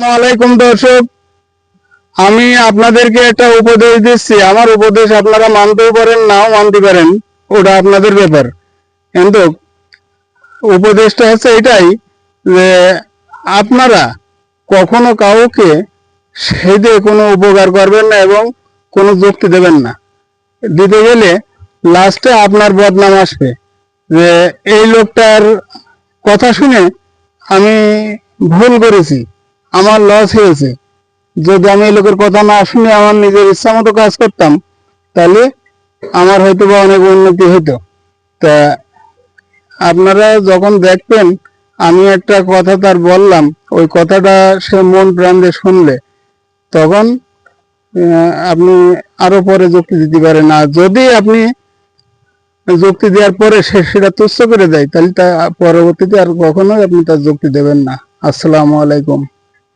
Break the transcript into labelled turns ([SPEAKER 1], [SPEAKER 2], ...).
[SPEAKER 1] ওয়ালাইকুম দর্শক, আমি আপনাদেরকে একটা উপদেশ দিচ্ছি। আমার উপদেশ আপনারা মানতেও পারেন, নাও মানতে পারেন, ওটা আপনাদের ব্যাপার। কিন্তু উপদেশটা হচ্ছে এটাই যে আপনারা কখনো কাউকে সেদে কোনো উপকার করবেন না এবং কোনো যুক্তি দেবেন না। দিতে গেলে লাস্টে আপনার বদনাম আসবে যে এই লোকটার কথা শুনে আমি ভুল করেছি, আমার লস হয়েছে। যদি আমি এই লোকের কথা না শুনে আমার নিজের ইচ্ছা মতো কাজ করতাম, তাহলে আমার হয়তো বা অনেক উন্নতি হতো। তা আপনারা যখন দেখবেন আমি একটা কথা তার বললাম, ওই কথাটা সে মন প্রাণ দিয়ে শুনলে, তখন আপনি আরো পরে যুক্তি দিতে পারেন। আর যদি আপনি যুক্তি দেওয়ার পরে সে সেটা তুচ্ছ করে দেয়, তাহলে তা পরবর্তীতে আর কখনোই আপনি তার যুক্তি দেবেন না। আসসালামু আলাইকুম।